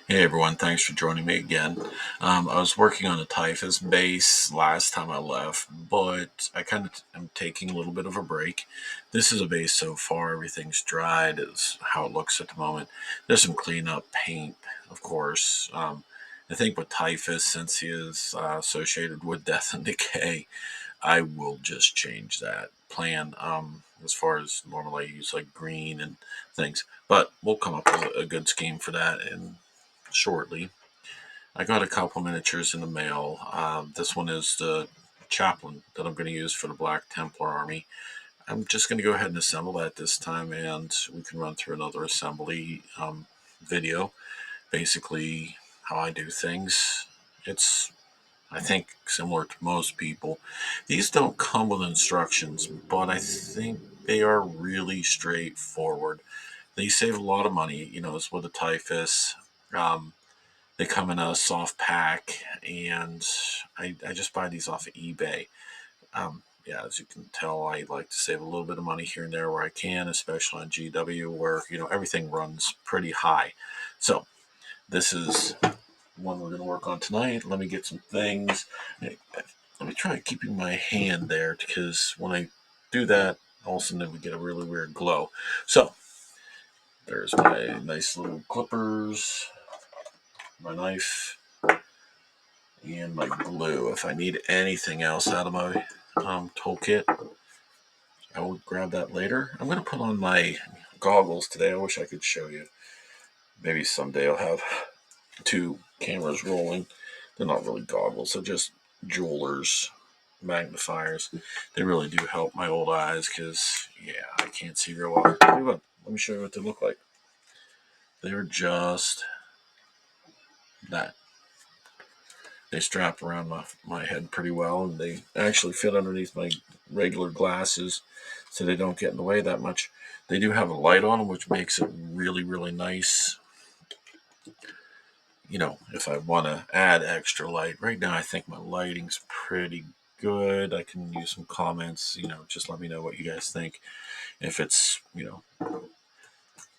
Hey everyone, thanks for joining me again. I was working on a typhus base last time I left, but I kind of am taking a little bit of a break. This is a base so far, everything's dried, is how it looks at the moment. There's some cleanup paint, of course. I think with typhus, since he is associated with death and decay, I will just change that plan. As far as normally I use like green and things, but we'll come up with a good scheme for that and shortly. I got a couple miniatures in the mail. This one is the Chaplin that I'm going to use for the Black Templar army. I'm just going to go ahead and assemble that this time, and we can run through another assembly video. Basically, how I do things. It's, I think, similar to most people. These don't come with instructions, but I think they are really straightforward. They save a lot of money, as with a typhus. Um, they come in a soft pack, and I just buy these off of eBay. Yeah, as you can tell, I like to save a little bit of money here and there where I can, especially on GW, where everything runs pretty high. So this is one we're going to work on tonight. Let me get some things. Let me try keeping my hand there because when I do that, all of a sudden we get a really weird glow. So there's my nice little clippers, my knife, and my glue. If I need anything else out of my toolkit, I will grab that later. I'm going to put on my goggles today. I wish I could show you. Maybe someday I'll have two cameras rolling. They're not really goggles, they're just jewelers, magnifiers. They really do help my old eyes because, yeah, I can't see real well. Let me show you what they look like. They're just that. They strap around my head pretty well, and they actually fit underneath my regular glasses so they don't get in the way that much. They do have a light on them, which makes it really, really nice. If I want to add extra light, right now I think my lighting's pretty good. I can use some comments, just let me know what you guys think. If it's,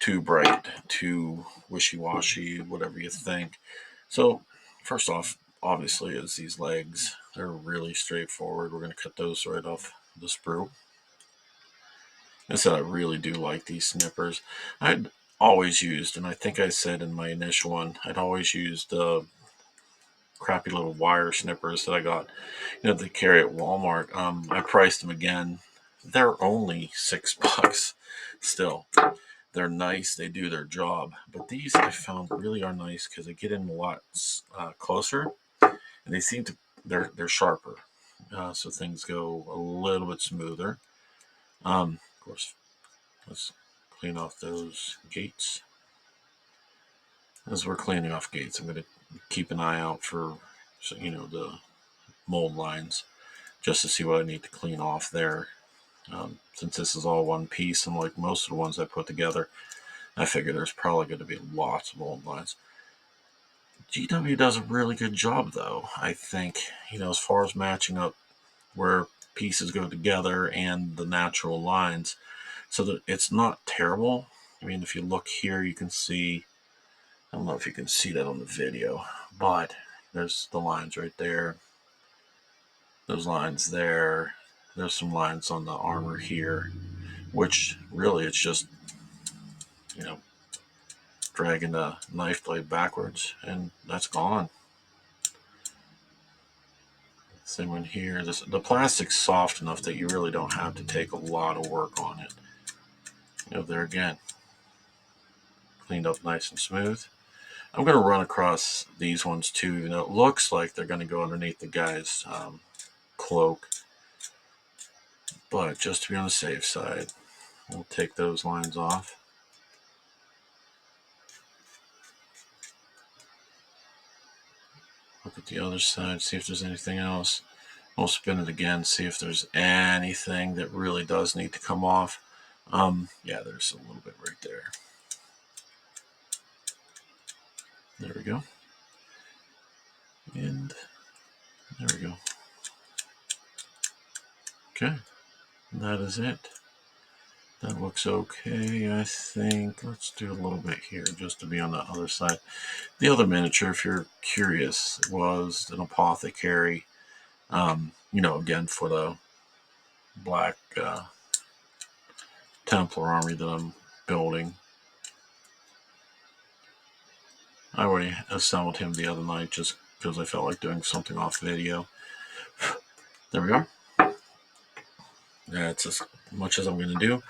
too bright, too wishy washy, whatever you think. So, first off, obviously, is these legs. They're really straightforward. We're going to cut those right off the sprue. I said I really do like these snippers. I'd always used, and I think I said in my initial one, I'd always used crappy little wire snippers that I got, they carry at Walmart. I priced them again. They're only $6 still. They're nice. They do their job. But these I found really are nice because they get in a lot closer, and they seem to they're sharper, so things go a little bit smoother. Of course, let's clean off those gates. As we're cleaning off gates, I'm going to keep an eye out for the mold lines just to see what I need to clean off there. Since this is all one piece, and like most of the ones I put together, I figure there's probably going to be lots of mold lines. GW does a really good job, though. I think, as far as matching up where pieces go together and the natural lines, so that it's not terrible. I mean, if you look here, you can see, I don't know if you can see that on the video, but there's the lines right there. Those lines there. There's some lines on the armor here, which really it's just, you know, dragging the knife blade backwards and that's gone. Same one here. The plastic's soft enough that you really don't have to take a lot of work on it. There again, cleaned up nice and smooth. I'm going to run across these ones too. It looks like they're going to go underneath the guy's cloak, but just to be on the safe side, we'll take those lines off. Look at the other side, see if there's anything else. We'll spin it again, see if there's anything that really does need to come off. Yeah, there's a little bit right there. There we go. And there we go. Okay, that is it. That looks okay, I think. Let's do a little bit here just to be on the other side. The other miniature, if you're curious, was an apothecary. Again, for the Black Templar army that I'm building. I already assembled him the other night just because I felt like doing something off video. There we are. That's as much as I'm going to do.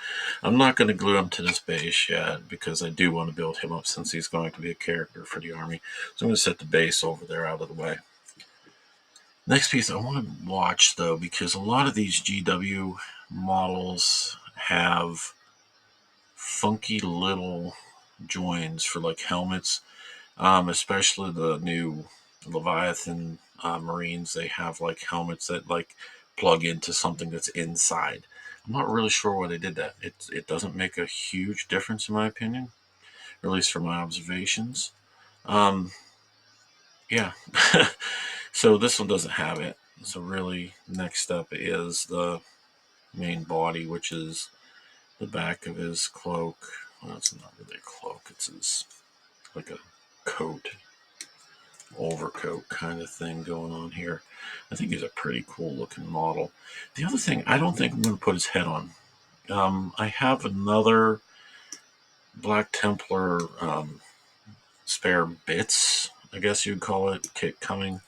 I'm not going to glue him to this base yet because I do want to build him up since he's going to be a character for the army. So I'm going to set the base over there out of the way. Next piece I want to watch, though, because a lot of these GW models have funky little joins for like helmets, especially the new Leviathan Marines. They have like helmets that like plug into something that's inside. I'm not really sure why they did that. It doesn't make a huge difference in my opinion, or at least from my observations. Um, yeah. So this one doesn't have it. So really, next up is the main body, which is the back of his cloak. Well, it's not really a cloak. It's his like a coat, overcoat kind of thing going on here. I think he's a pretty cool looking model. The other thing, I don't think I'm going to put his head on. I have another Black Templar spare bits, I guess you'd call it, kit coming,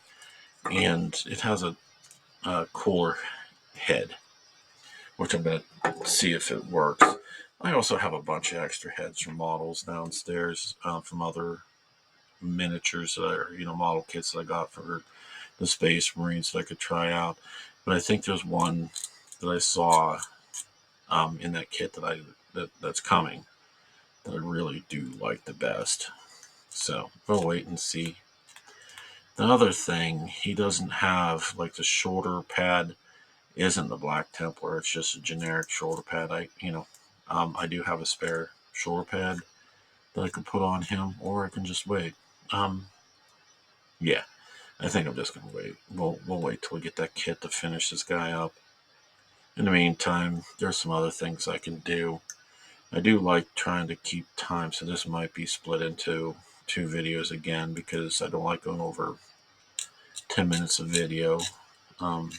and it has a cooler head, which I'm going to see if it works. I also have a bunch of extra heads from models downstairs from other miniatures that model kits that I got for the Space Marines that I could try out. But I think there's one that I saw in that kit that's coming that I really do like the best. So we'll wait and see. The other thing, he doesn't have like the shoulder pad. Isn't the Black Templar? It's just a generic shoulder pad. I do have a spare shoulder pad that I could put on him, or I can just wait. Yeah, I think I'm just gonna wait. We'll wait till we get that kit to finish this guy up. In the meantime, there's some other things I can do. I do like trying to keep time, so this might be split into 2 videos again because I don't like going over 10 minutes of video. Um,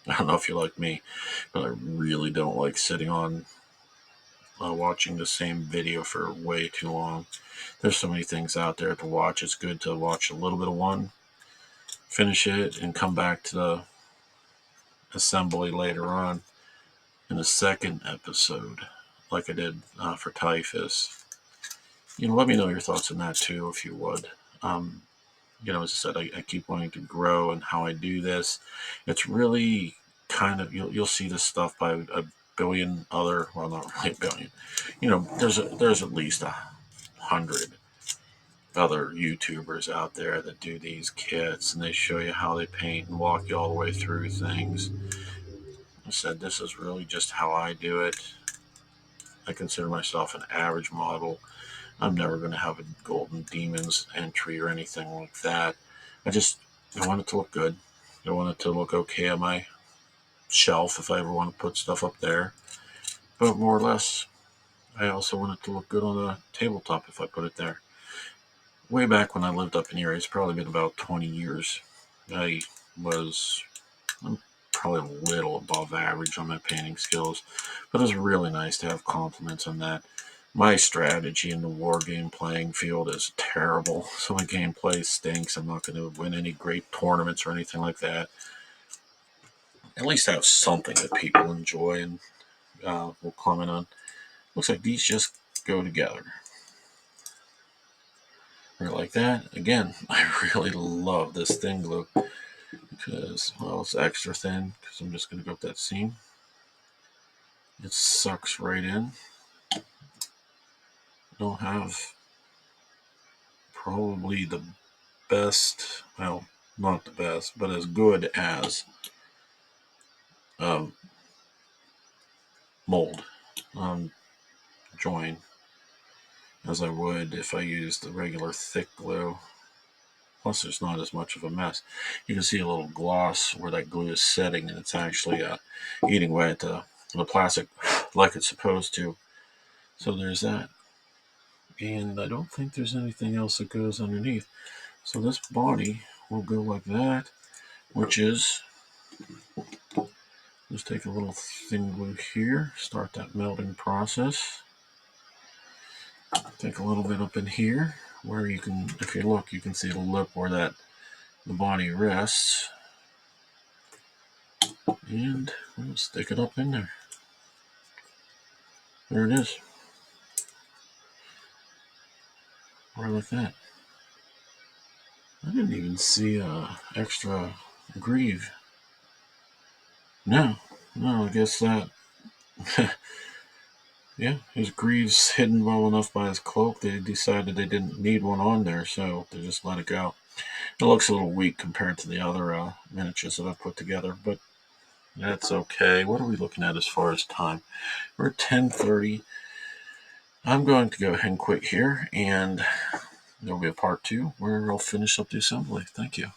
I don't know if you're like me, but I really don't like sitting on watching the same video for way too long. There's so many things out there to watch. It's good to watch a little bit of one, finish it, and come back to the assembly later on in the second episode, like I did for Typhus. Let me know your thoughts on that too, if you would. As I said, I keep wanting to grow and how I do this. It's really kind of you'll see this stuff by a billion other, well, not really a billion. There's at least 100 other YouTubers out there that do these kits, and they show you how they paint and walk you all the way through things. I said this is really just how I do it. I consider myself an average model. I'm never going to have a Golden Demons entry or anything like that. I want it to look good. I want it to look okay on my shelf if I ever want to put stuff up there. But more or less, I also want it to look good on the tabletop if I put it there. Way back when I lived up in Erie, it's probably been about 20 years. I'm probably a little above average on my painting skills, but it was really nice to have compliments on that. My strategy in the war game playing field is terrible, so my gameplay stinks. I'm not going to win any great tournaments or anything like that. At least have something that people enjoy and will comment on. Looks like these just go together. Right like that. Again, I really love this thin glue because, well, it's extra thin because I'm just going to go with that seam. It sucks right in. I don't have probably the best, well, not the best, but as good as um, mold join as I would if I used the regular thick glue. Plus, there's not as much of a mess. You can see a little gloss where that glue is setting, and it's actually eating away at the the plastic like it's supposed to. So there's that. And I don't think there's anything else that goes underneath. So this body will go like that, which is, let's take a little thin glue here, start that melting process. Take a little bit up in here where you can, if you look, you can see the lip where that the body rests. And we'll stick it up in there. There it is. Right like that. I didn't even see a extra greave. No, I guess that, yeah, his greave's hidden well enough by his cloak. They decided they didn't need one on there, so they just let it go. It looks a little weak compared to the other miniatures that I put together, but that's okay. What are we looking at as far as time? We're at 10:30. I'm going to go ahead and quit here, and there'll be a part 2 where I'll finish up the assembly. Thank you.